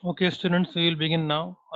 Okay, students, we will begin now.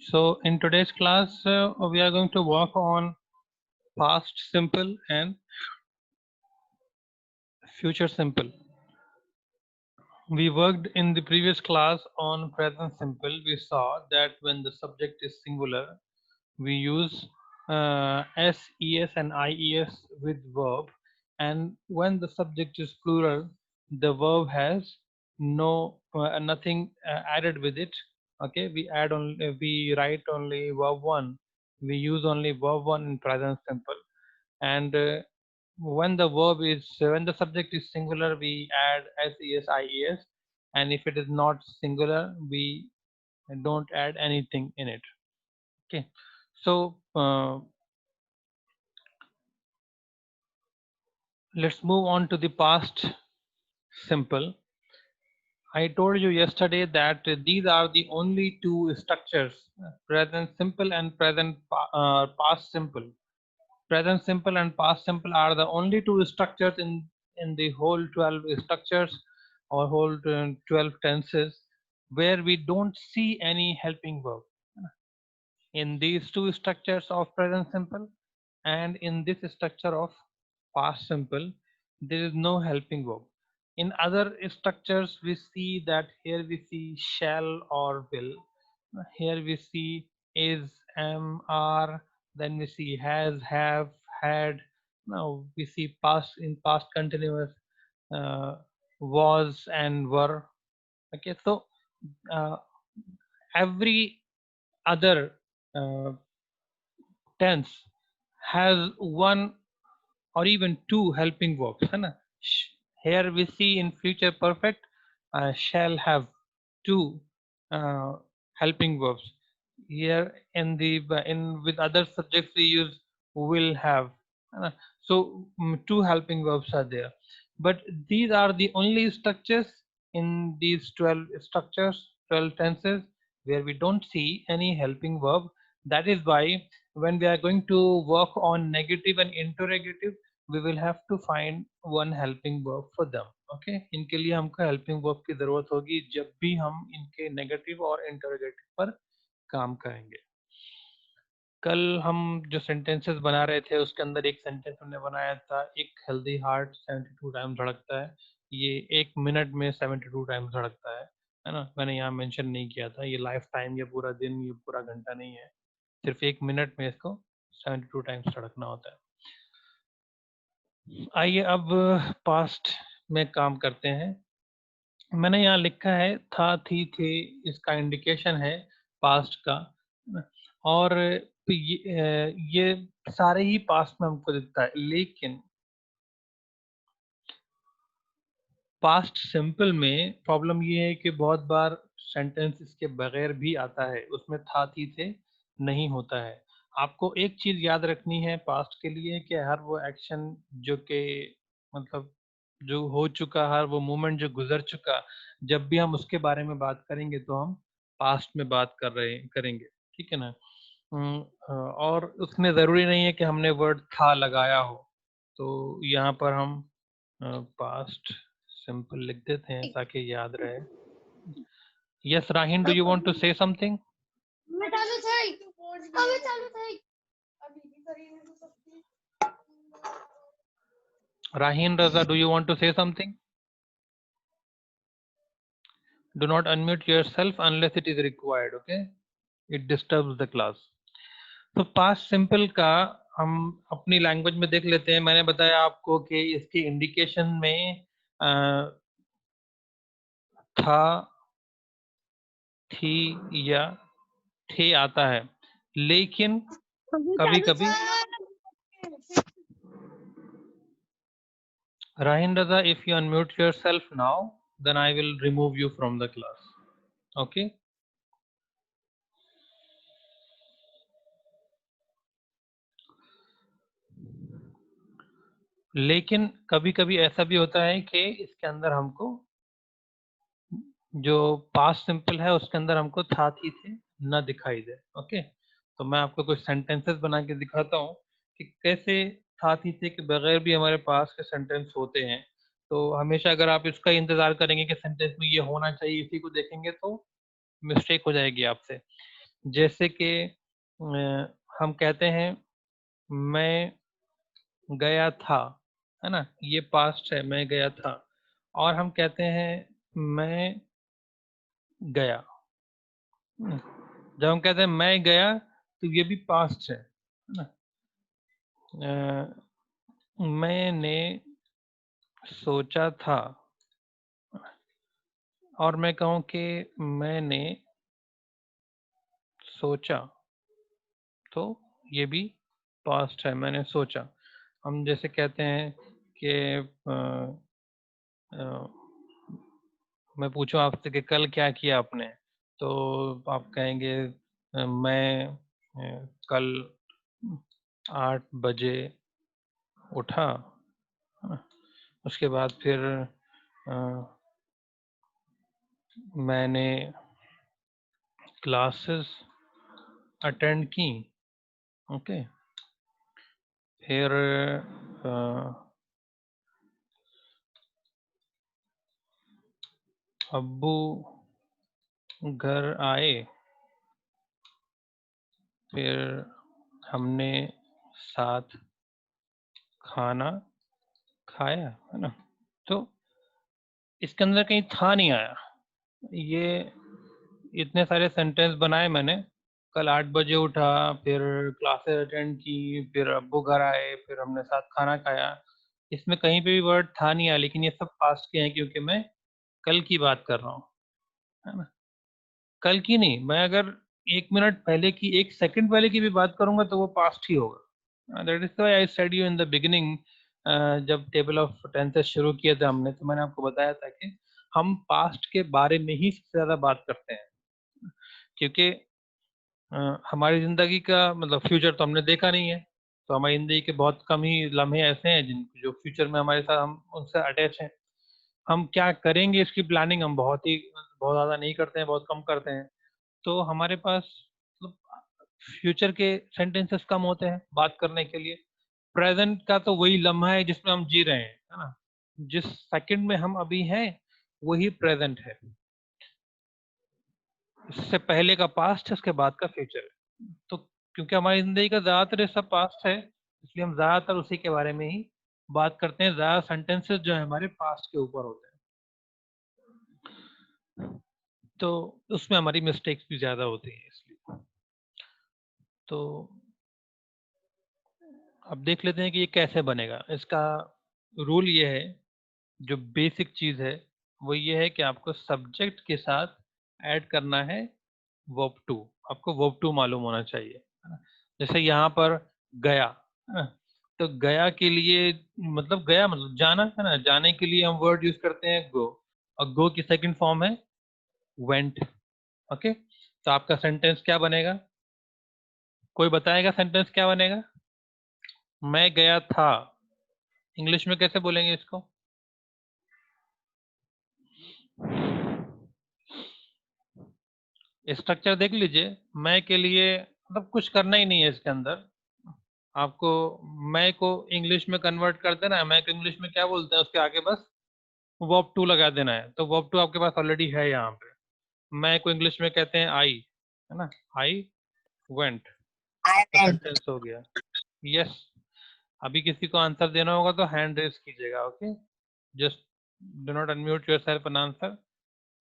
So, in today's class, we are going to work on past simple and future simple. We worked in the previous class on present simple. We saw that when the subject is singular, we use s, es, and ies with verb, and when the subject is plural, the verb has nothing added with it. Okay, we write only verb one. We use only verb one in present simple, and when the subject is singular, we add ses, ies, and if it is not singular, we don't add anything in it. Okay, so let's move on to the past simple. I told you yesterday that these are the only two structures, present simple and past simple. Present simple and past simple are the only two structures in the whole 12 structures or whole 12 tenses where we don't see any helping verb. In these two structures of present simple and in this structure of past simple, there is no helping verb. In other structures, we see that here we see shall or will. Here we see is, am, are. Then we see has, have, had. Now we see past in past continuous, uh, was and were. Okay, so uh, every other uh, tense has one or even two helping verbs, है ना? Here we see in future perfect shall have two uh, helping verbs. Here in with other subjects we use will have, है ना? So two helping verbs are there, but these are the only structures in these 12 structures, 12 tenses, where we don't see any helping verb. That is why when we are going to work on negative and interrogative, we will have to find one helping verb for them. Okay, इनके लिए हमको helping verb की जरूरत होगी जब भी हम इनके negative और interrogative पर काम करेंगे. कल हम जो sentences बना रहे थे उसके अंदर एक sentence हमने बनाया था, एक healthy heart 72 times धड़कता है. ये एक मिनट में 72 times धड़कता है ना? मैंने यहाँ मेंशन नहीं किया था. ये लाइफ टाइम, ये पूरा दिन, ये पूरा घंटा नहीं है, सिर्फ एक मिनट में इसको 72 टाइम्स धड़कना होता है. आइए अब पास्ट में काम करते हैं. मैंने यहाँ लिखा है था, थी, थे. इसका इंडिकेशन है पास्ट का, और ये सारे ही पास्ट में हमको दिखता है, लेकिन पास्ट सिंपल में प्रॉब्लम ये है कि बहुत बार सेंटेंस इसके बगैर भी आता है, उसमें था, थी, थे नहीं होता है. आपको एक चीज याद रखनी है पास्ट के लिए कि हर वो एक्शन जो कि मतलब जो हो चुका, हर वो मोमेंट जो गुजर चुका, जब भी हम उसके बारे में बात करेंगे तो हम पास्ट में बात करेंगे. ठीक है ना? और उसमें ज़रूरी नहीं है कि हमने वर्ड था लगाया हो. तो यहाँ पर हम पास्ट सिंपल लिख देते हैं ताकि याद रहे. Yes Rahin, do you want to say something? Rahin Raza, do you want to say something? Do not unmute yourself unless it is required, okay? It disturbs the class. तो पास्ट सिंपल का हम अपनी लैंग्वेज में देख लेते हैं. मैंने बताया आपको कि इसके इंडिकेशन में था, थी या थे आता है, लेकिन कभी कभी Rahin Raza, if you unmute yourself now, then I will remove you from the class. Okay? लेकिन कभी कभी ऐसा भी होता है कि इसके अंदर हमको जो पास्ट सिंपल है उसके अंदर हमको था, थी, थे ना दिखाई दे. ओके, तो मैं आपको कुछ सेंटेंसेस बना के दिखाता हूँ कि कैसे था, थी, थे के बगैर भी हमारे पास के सेंटेंस होते हैं. तो हमेशा अगर आप इसका इंतजार करेंगे कि सेंटेंस में ये होना चाहिए, इसी को देखेंगे तो मिस्टेक हो जाएगी आपसे। जैसे कि हम कहते हैं मैं गया था, है ना, ये पास्ट है, मैं गया था। और हम कहते हैं मैं गया। जब हम कहते हैं मैं गया तो ये भी पास्ट है ना। मैंने सोचा था, और मैं कहूँ कि मैंने सोचा, तो ये भी पास्ट है, मैंने सोचा। हम जैसे कहते हैं कि मैं पूछूं आपसे कि कल क्या किया आपने, तो आप कहेंगे मैं कल 8 बजे उठा। उसके बाद फिर अ, मैंने क्लासेस अटेंड की। ओके, फिर अब्बू घर आए, फिर हमने साथ खाना खाया, है ना। तो इसके अंदर कहीं था नहीं आया। ये इतने सारे सेंटेंस बनाए मैंने, कल 8 बजे उठा, फिर क्लासेस अटेंड की, फिर अब्बू घर आए, फिर हमने साथ खाना खाया। इसमें कहीं पे भी वर्ड था नहीं आया, लेकिन ये सब पास्ट के हैं क्योंकि मैं कल की बात कर रहा हूँ, है ना। कल की नहीं, मैं अगर 1 मिनट पहले की, 1 सेकंड पहले की भी बात करूंगा तो वो पास्ट ही होगा। That is why I said you in the beginning, जब टेबल ऑफ टेंसेस शुरू किया था हमने, तो मैंने आपको बताया था कि हम पास्ट के बारे में ही सबसे ज्यादा बात करते हैं, क्योंकि हमारी जिंदगी का मतलब फ्यूचर तो हमने देखा नहीं है। तो हमारी जिंदगी के बहुत कम ही लम्हे ऐसे हैं जिन जो फ्यूचर में हमारे साथ हम उनसे अटैच हैं। हम क्या करेंगे इसकी प्लानिंग हम बहुत ज्यादा नहीं करते हैं, बहुत कम करते हैं। तो हमारे पास मतलब फ्यूचर के सेंटेंसेस कम होते हैं बात करने के लिए। प्रेजेंट का तो वही लम्हा है जिसमें हम जी रहे हैं, है ना। जिस सेकंड में हम अभी हैं वही प्रेजेंट है। इससे पहले का पास्ट है, उसके बाद का फ्यूचर है। तो क्योंकि हमारी जिंदगी का ज्यादातर हिस्सा पास्ट है, इसलिए हम ज्यादातर उसी के बारे में ही बात करते हैं। ज्यादा सेंटेंसेस जो है हमारे पास्ट के ऊपर होते हैं, तो उसमें हमारी मिस्टेक्स भी ज्यादा होती हैं इसलिए। तो अब देख लेते हैं कि ये कैसे बनेगा। इसका रूल ये है, जो बेसिक चीज है वो ये है कि आपको सब्जेक्ट के साथ ऐड करना है वर्ब टू। आपको वर्ब टू मालूम होना चाहिए, है ना? जैसे यहाँ पर गया, है ना? तो गया के लिए मतलब गया मतलब जाना, है ना। जाने के लिए हम वर्ड यूज करते हैं गो, और गो की सेकंड फॉर्म है वेंट। ओके, तो आपका सेंटेंस क्या बनेगा? कोई बताएगा सेंटेंस क्या बनेगा? मैं गया था, इंग्लिश में कैसे बोलेंगे इसको? स्ट्रक्चर देख लीजिए। मैं के लिए मतलब कुछ करना ही नहीं है इसके अंदर। आपको मैं को इंग्लिश में कन्वर्ट कर देना है। मैं को इंग्लिश में क्या बोलते हैं, उसके आगे बस वर्ब टू लगा देना है, तो वर्ब टू आपके पास ऑलरेडी है यहाँ पे। मैं को इंग्लिश में कहते हैं आई, है ना। आई वेंट, I आपका went. सेंटेंस हो गया। यस। अभी किसी को आंसर देना होगा तो हैंड रेज कीजिएगा। Okay, just do not unmute yourself and answer,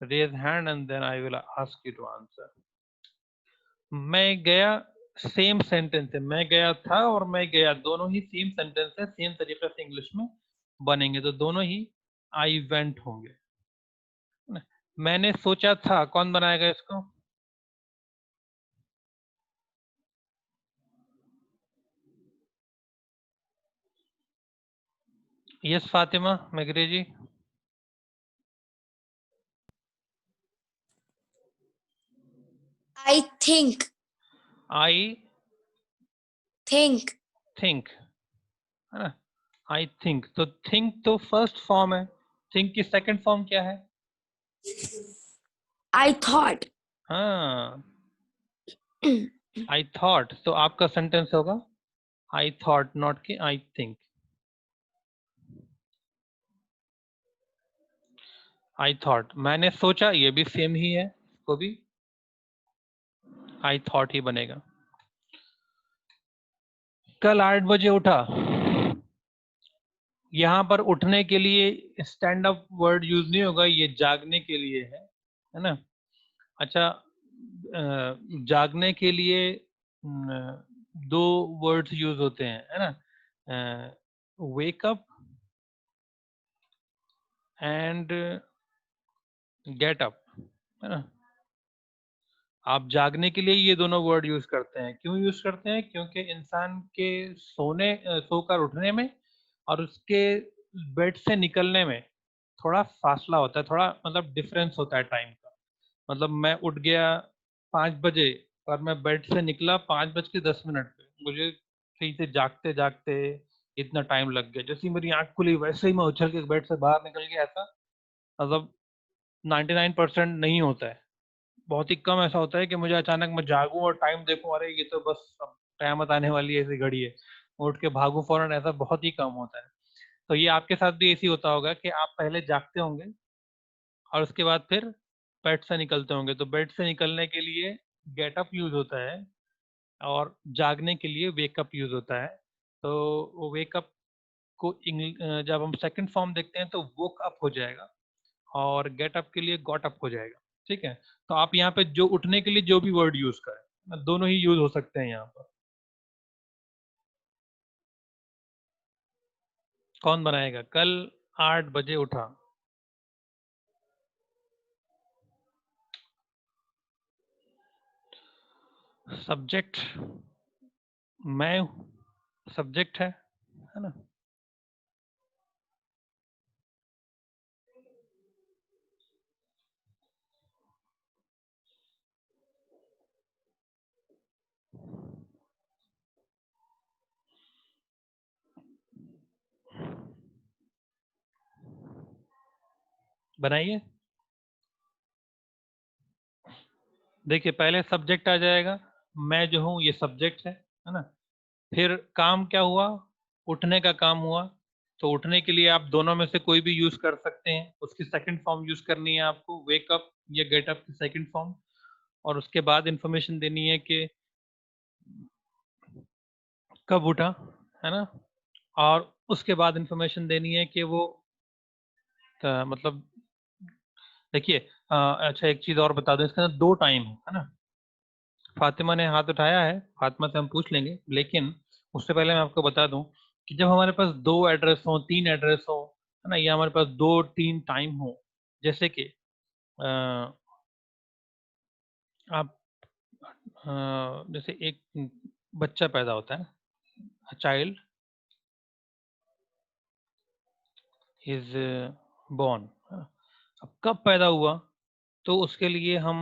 raise hand and then I will ask you to answer. मैं गया सेम सेंटेंस है, मैं गया था और मैं गया दोनों ही सेम सेंटेंस है, सेम तरीके से इंग्लिश में बनेंगे, तो दोनों ही आई वेंट होंगे। मैंने सोचा था, कौन बनाएगा इसको? Yes Fatima Meghare ji. I think. I Think. Think, है ना। आई थिंक, तो थिंक तो फर्स्ट फॉर्म है, थिंक की सेकंड फॉर्म क्या है? I thought. हाँ, आई थॉट। तो आपका सेंटेंस होगा आई थॉट, नॉट कि आई थिंक। आई थॉट, मैंने सोचा, ये भी सेम ही है, इसको भी आई थॉट ही बनेगा। कल 8 बजे उठा, यहाँ पर उठने के लिए स्टैंड अप वर्ड यूज नहीं होगा, ये जागने के लिए है ना। अच्छा, जागने के लिए दो वर्ड्स यूज होते हैं, है ना, wake up and get up, है ना। आप जागने के लिए ये दोनों वर्ड यूज करते हैं, क्यों यूज करते हैं? क्योंकि इंसान के सोकर उठने में और उसके बेड से निकलने में थोड़ा फासला होता है, थोड़ा मतलब डिफरेंस होता है टाइम का। मतलब मैं उठ गया 5 बजे और मैं बेड से निकला 5:10 पे, मुझे सही से जागते जागते इतना टाइम लग गया। जैसे ही मेरी आंख खुली वैसे ही मैं उछल के बेड से बाहर निकल गया, ऐसा मतलब 99% नहीं होता है। बहुत ही कम ऐसा होता है कि मुझे अचानक मैं जागूं और टाइम देखूं, अरे ये तो बस अब कयामत आने वाली है, ऐसी घड़ी है, उठ के भागूं फौरन, ऐसा बहुत ही कम होता है। तो ये आपके साथ भी ऐसी होता होगा कि आप पहले जागते होंगे और उसके बाद फिर बेड से निकलते होंगे। तो बेड से निकलने के लिए गेट अप यूज होता है और जागने के लिए वेकअप यूज होता है। तो वेकअप को जब हम सेकंड फॉर्म देखते हैं तो वोक अप हो जाएगा, और गेट अप के लिए गॉट अप हो जाएगा। ठीक है, तो आप यहाँ पे जो उठने के लिए जो भी वर्ड यूज करें, दोनों ही यूज हो सकते हैं यहाँ पर। कौन बनाएगा? कल 8 बजे उठा, सब्जेक्ट मैं हूं, सब्जेक्ट है ना। बनाइए, देखिए पहले सब्जेक्ट आ जाएगा, मैं जो हूं ये सब्जेक्ट है ना। फिर काम क्या हुआ? उठने का काम हुआ। तो उठने के लिए आप दोनों में से कोई भी यूज कर सकते हैं, उसकी सेकंड फॉर्म यूज करनी है आपको, वेकअप या गेटअप की सेकंड फॉर्म। और उसके बाद इंफॉर्मेशन देनी है कि कब उठा, है ना। और उसके बाद इंफॉर्मेशन देनी है कि वो मतलब देखिए, अच्छा एक चीज और बता दूं, इसके अंदर दो टाइम है ना। फातिमा ने हाथ उठाया है, फातिमा से हम पूछ लेंगे, लेकिन उससे पहले मैं आपको बता दूं कि जब हमारे पास दो एड्रेस हो, तीन एड्रेस हो, है ना, या हमारे पास दो तीन टाइम हो, जैसे कि आप जैसे एक बच्चा पैदा होता है, चाइल्ड इज बॉर्न। अब कब पैदा हुआ, तो उसके लिए हम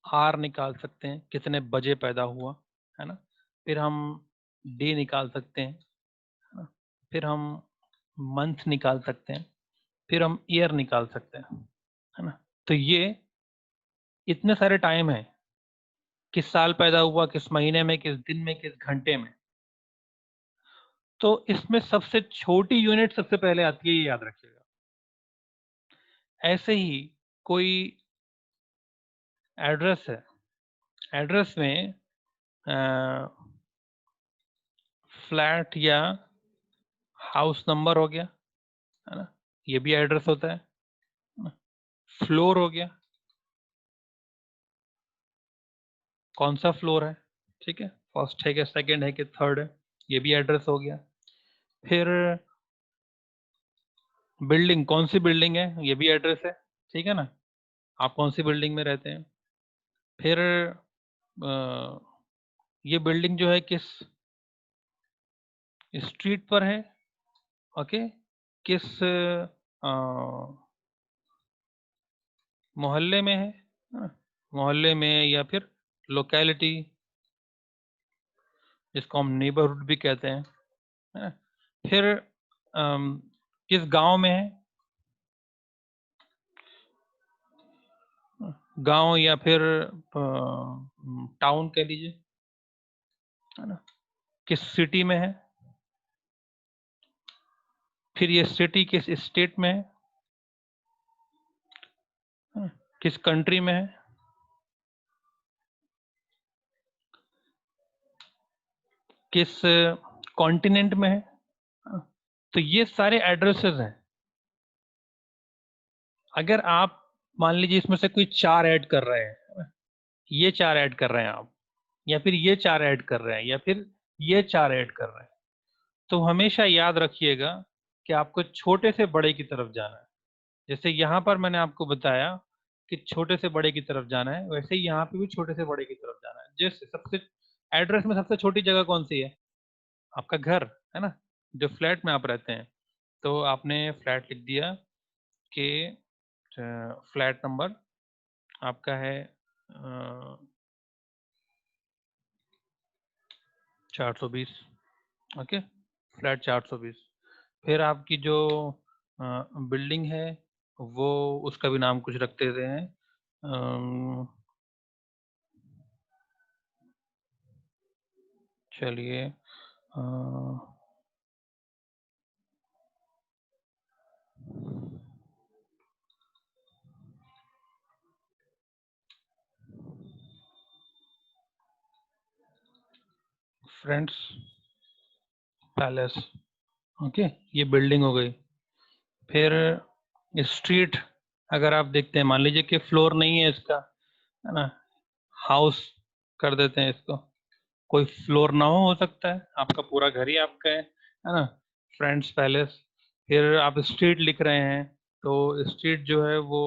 आर निकाल सकते हैं, कितने बजे पैदा हुआ, है ना। फिर हम डे निकाल सकते हैं, है ना? फिर हम मंथ निकाल सकते हैं, फिर हम ईयर निकाल सकते हैं, है ना। तो ये इतने सारे टाइम है, किस साल पैदा हुआ, किस महीने में, किस दिन में, किस घंटे में। तो इसमें सबसे छोटी यूनिट सबसे पहले आती है, ये याद रखिएगा। ऐसे ही कोई एड्रेस है, एड्रेस में फ्लैट या हाउस नंबर हो गया, है ना, ये भी एड्रेस होता है। फ्लोर हो गया, कौन सा फ्लोर है, ठीक है, फर्स्ट है कि सेकंड है कि थर्ड है, ये भी एड्रेस हो गया। फिर बिल्डिंग, कौन सी बिल्डिंग है, ये भी एड्रेस है, ठीक है ना, आप कौन सी बिल्डिंग में रहते हैं। फिर ये बिल्डिंग जो है किस स्ट्रीट पर है, ओके, किस मोहल्ले में है, हाँ, मोहल्ले में या फिर लोकेलिटी, जिसको हम नेबरहुड भी कहते हैं, है ना? फिर किस गांव में है, गांव या फिर टाउन कह लीजिए, है ना, किस सिटी में है, फिर ये सिटी किस स्टेट में है, किस कंट्री में है, किस कॉन्टिनेंट में है, तो ये सारे एड्रेसेस हैं। अगर आप मान लीजिए इसमें से कोई 4 ऐड कर रहे हैं, ये 4 ऐड कर रहे हैं आप, या फिर ये 4 ऐड कर रहे हैं, या फिर ये 4 ऐड कर रहे हैं, तो हमेशा याद रखिएगा कि आपको छोटे से बड़े की तरफ जाना है। जैसे यहाँ पर मैंने आपको बताया कि छोटे से बड़े की तरफ जाना है, वैसे ही यहाँ पे भी छोटे से बड़े की तरफ जाना है। जैसे सबसे एड्रेस में सबसे छोटी जगह कौन सी है, आपका घर है ना, जो फ्लैट में आप रहते हैं, तो आपने फ्लैट लिख दिया कि फ्लैट नंबर आपका है 420, ओके, फ्लैट 420। फिर आपकी जो बिल्डिंग है वो, उसका भी नाम कुछ रख देते हैं, चलिए फ्रेंड्स पैलेस, ओके, ये बिल्डिंग हो गई। फिर स्ट्रीट, अगर आप देखते हैं, मान लीजिए कि फ्लोर नहीं है इसका, है ना, हाउस कर देते हैं इसको, कोई फ्लोर ना हो सकता है, आपका पूरा घर ही आपका है ना, फ्रेंड्स पैलेस। फिर आप स्ट्रीट लिख रहे हैं, तो स्ट्रीट जो है वो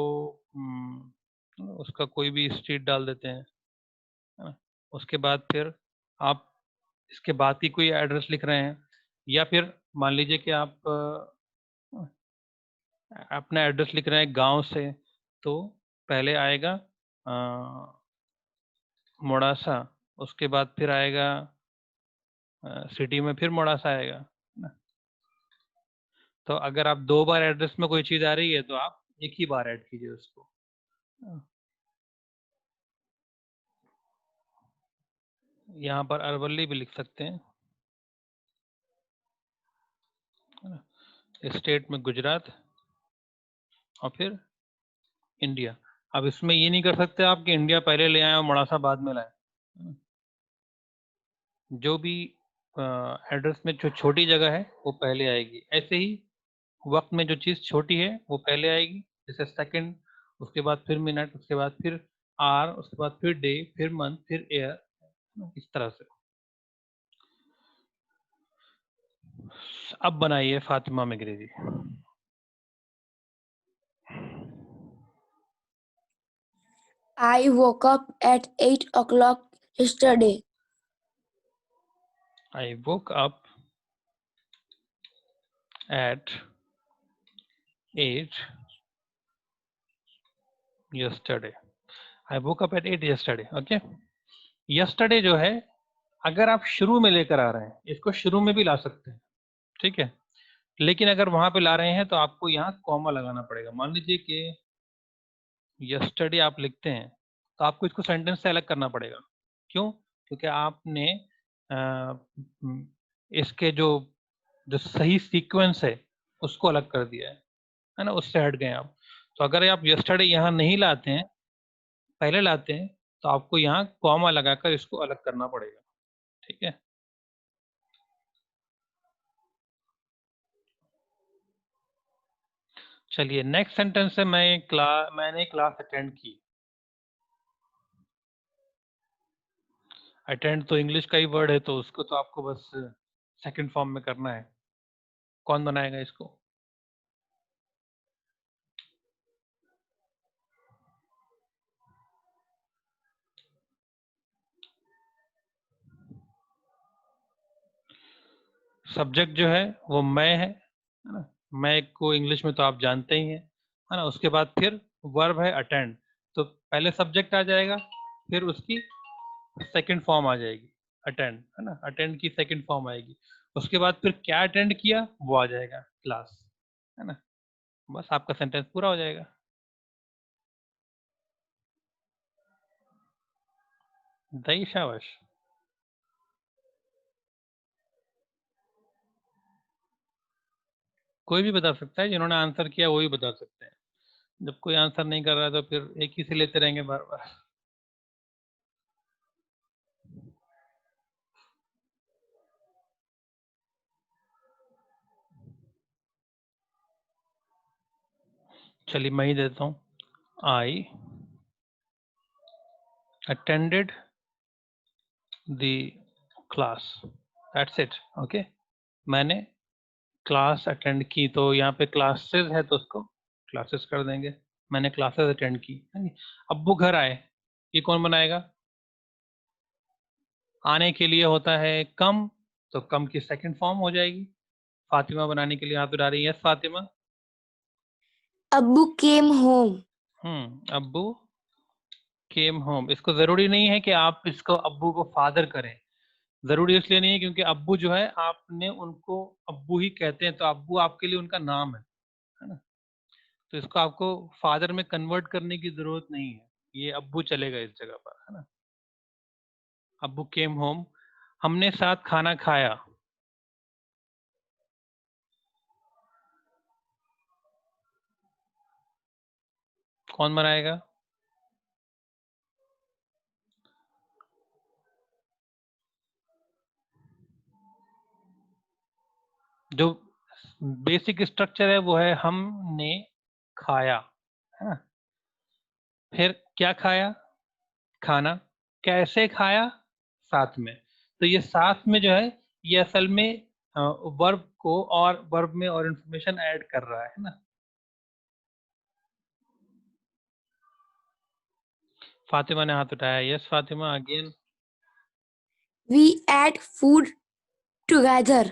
उसका कोई भी स्ट्रीट डाल देते हैं, है ना। उसके बाद फिर आप इसके बाद की कोई एड्रेस लिख रहे हैं, या फिर मान लीजिए कि आप अपना एड्रेस लिख रहे हैं गांव से, तो पहले आएगा मोड़ासा, उसके बाद फिर आएगा सिटी में, फिर मोड़ासा आएगा, है ना। तो अगर आप 2 बार एड्रेस में कोई चीज आ रही है तो आप एक ही बार ऐड कीजिए उसको। यहाँ पर अरवली भी लिख सकते हैं, है ना, स्टेट में गुजरात, और फिर इंडिया। अब इसमें ये नहीं कर सकते आप कि इंडिया पहले ले आए और मोड़ासा बाद में लाए। जो भी एड्रेस में जो छोटी जगह है वो पहले आएगी, ऐसे ही वक्त में जो चीज़ छोटी है वो पहले आएगी, जैसे सेकंड, उसके बाद फिर मिनट, उसके बाद फिर आवर, उसके बाद फिर डे, फिर मंथ, फिर ईयर, इस तरह से। अब बनाइए Fatima मिगरेजी। I woke up at 8 o'clock yesterday. I woke up at 8 yesterday. I woke up at 8 yesterday. Okay. Yesterday जो है, अगर आप शुरू में लेकर आ रहे हैं, इसको शुरू में भी ला सकते हैं, ठीक है, लेकिन अगर वहां पे ला रहे हैं तो आपको यहाँ कॉमा लगाना पड़ेगा। मान लीजिए कि यस्टरडे आप लिखते हैं, तो आपको इसको सेंटेंस से अलग करना पड़ेगा। क्यों? क्योंकि आपने इसके जो जो सही सीक्वेंस है उसको अलग कर दिया है ना, उससे हट गए आप। तो अगर आप यस्टरडे यहाँ नहीं लाते हैं, पहले लाते हैं, तो आपको यहाँ कॉमा लगाकर इसको अलग करना पड़ेगा, ठीक है। चलिए नेक्स्ट सेंटेंस है, मैंने क्लास अटेंड की। अटेंड तो इंग्लिश का ही वर्ड है, तो उसको तो आपको बस सेकंड फॉर्म में करना है। कौन बनाएगा इसको? सब्जेक्ट जो है वो मैं है ना, मैं को इंग्लिश में तो आप जानते ही हैं, है ना। उसके बाद फिर वर्ब है अटेंड, तो पहले सब्जेक्ट आ जाएगा, फिर उसकी सेकंड फॉर्म आ जाएगी अटेंड, है ना, अटेंड की सेकंड फॉर्म आएगी। उसके बाद फिर क्या अटेंड किया वो आ जाएगा क्लास, है ना। बस आपका सेंटेंस पूरा हो जाएगा। दही शाबाश। कोई भी बता सकता है, जिन्होंने आंसर किया वो भी बता सकते हैं। जब कोई आंसर नहीं कर रहा है तो फिर एक ही से लेते रहेंगे बार बार। चलिए मैं ही देता हूँ। I attended the class, that's it. Okay, मैंने क्लास अटेंड की, तो यहाँ पे क्लासेस है तो उसको क्लासेस कर देंगे। मैंने क्लासेस अटेंड की, है नी? अब्बू घर आए, ये कौन बनाएगा? आने के लिए होता है कम, तो कम की सेकंड फॉर्म हो जाएगी। फातिमा बनाने के लिए हाथ उठा रही है। Yes Fatima. Abbu came home. अब्बू केम होम। इसको जरूरी नहीं है कि आप इसको अब्बू को फादर करें, जरूरी इसलिए नहीं है क्योंकि अब्बू जो है आपने उनको अब्बू ही कहते हैं, तो अब्बू आपके लिए उनका नाम है ना? तो इसको आपको फादर में कन्वर्ट करने की जरूरत नहीं है, ये अब्बू चलेगा इस जगह पर, है ना? अब्बू केम होम, हमने साथ खाना खाया। कौन बनाएगा? जो बेसिक स्ट्रक्चर है वो है हमने खाया, है ना? फिर क्या खाया? खाना। कैसे खाया? साथ में। तो ये साथ में जो है, ये असल में वर्ब को और वर्ब में और इंफॉर्मेशन ऐड कर रहा है ना? फातिमा ने हाथ उठाया। Yes Fatima again. We ate food together.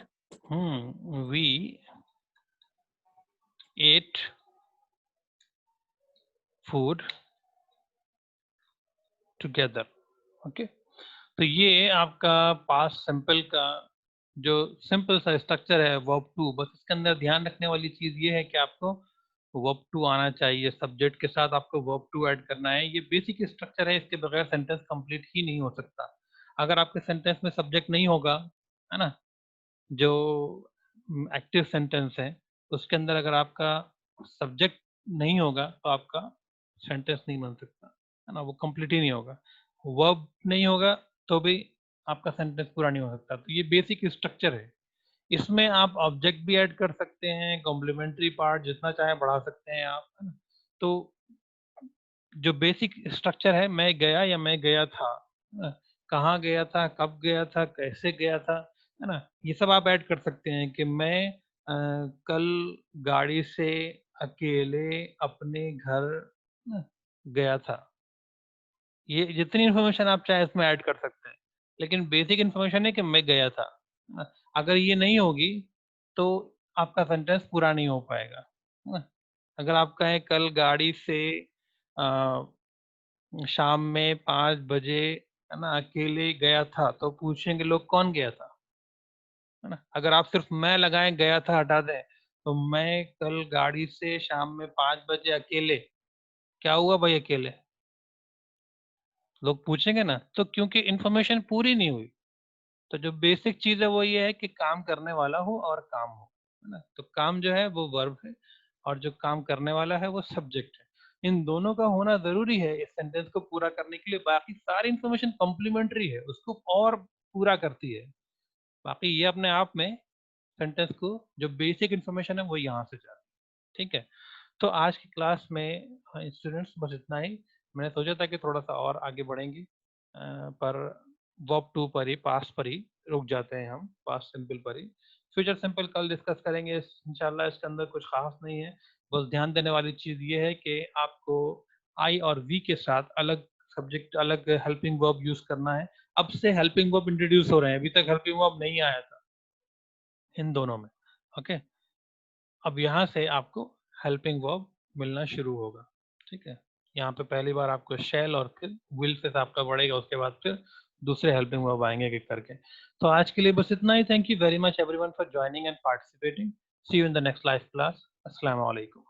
We ate food together. Okay, तो ये आपका पास्ट सिंपल का जो सिंपल सा स्ट्रक्चर है वर्ब टू। बस इसके अंदर ध्यान रखने वाली चीज ये है कि आपको वर्ब टू आना चाहिए, सब्जेक्ट के साथ आपको वर्ब टू ऐड करना है। ये बेसिक स्ट्रक्चर है, इसके बगैर सेंटेंस कंप्लीट ही नहीं हो सकता। अगर आपके सेंटेंस में सब्जेक्ट नहीं होगा, है ना, जो एक्टिव सेंटेंस है उसके अंदर अगर आपका सब्जेक्ट नहीं होगा तो आपका सेंटेंस नहीं बन सकता, है ना? वो कंप्लीट ही नहीं होगा। वर्ब नहीं होगा तो भी आपका सेंटेंस पूरा नहीं हो सकता। तो ये बेसिक स्ट्रक्चर है। इसमें आप ऑब्जेक्ट भी ऐड कर सकते हैं, कॉम्प्लीमेंट्री पार्ट जितना चाहे बढ़ा सकते हैं आप, है ना? तो जो बेसिक स्ट्रक्चर है, मैं गया या मैं गया था, है ना? कहाँ गया था, कब गया था, कैसे गया था, है ना? ये सब आप ऐड कर सकते हैं कि मैं कल गाड़ी से अकेले अपने घर ना गया था। ये जितनी इन्फॉर्मेशन आप चाहे इसमें ऐड कर सकते हैं, लेकिन बेसिक इन्फॉर्मेशन है कि मैं गया था, है ना? अगर ये नहीं होगी तो आपका सेंटेंस पूरा नहीं हो पाएगा, है ना? अगर आप कहें कल गाड़ी से अ, शाम में 5 बजे, है ना, अकेले गया था, तो पूछेंगे लोग कौन गया था, है ना? अगर आप सिर्फ मैं लगाएं, गया था हटा दें, तो मैं कल गाड़ी से शाम में 5 बजे अकेले, क्या हुआ भाई अकेले, लोग पूछेंगे ना। तो क्योंकि इन्फॉर्मेशन पूरी नहीं हुई, तो जो बेसिक चीज है वो ये है कि काम करने वाला हो और काम हो, है ना? तो काम जो है वो वर्ब है और जो काम करने वाला है वो सब्जेक्ट है। इन दोनों का होना जरूरी है इस सेंटेंस को पूरा करने के लिए। बाकी सारी इन्फॉर्मेशन कॉम्प्लीमेंट्री है, उसको और पूरा करती है। बाकी ये अपने आप में सेंटेंस को जो बेसिक इन्फॉर्मेशन है वो यहाँ से जाती है। ठीक है, तो आज की क्लास में स्टूडेंट्स बस इतना ही। मैंने सोचा था कि थोड़ा सा और आगे बढ़ेंगे, पर वर्ब टू पर ही, पास्ट पर ही रुक जाते हैं हम, पास्ट सिंपल पर ही। फ्यूचर सिंपल कल डिस्कस करेंगे इंशाल्लाह, इसके अंदर कुछ खास नहीं है। बस ध्यान देने वाली चीज़ ये है कि आपको आई और वी के साथ अलग सब्जेक्ट, अलग हेल्पिंग वर्ब यूज करना है। अब से हेल्पिंग वर्ब इंट्रोड्यूस हो रहे हैं, अभी तक हेल्पिंग वर्ब नहीं आया था इन दोनों में। ओके, अब यहाँ से आपको हेल्पिंग वर्ब मिलना शुरू होगा। ठीक है, यहाँ पे पहली बार आपको शैल और फिर विल से आपका बढ़ेगा, उसके बाद फिर दूसरे हेल्पिंग वर्ब आएंगे एक एक करके। तो आज के लिए बस इतना ही। Thank you very much everyone for joining and participating. See you in the next live class. अस्सलाम वालेकुम।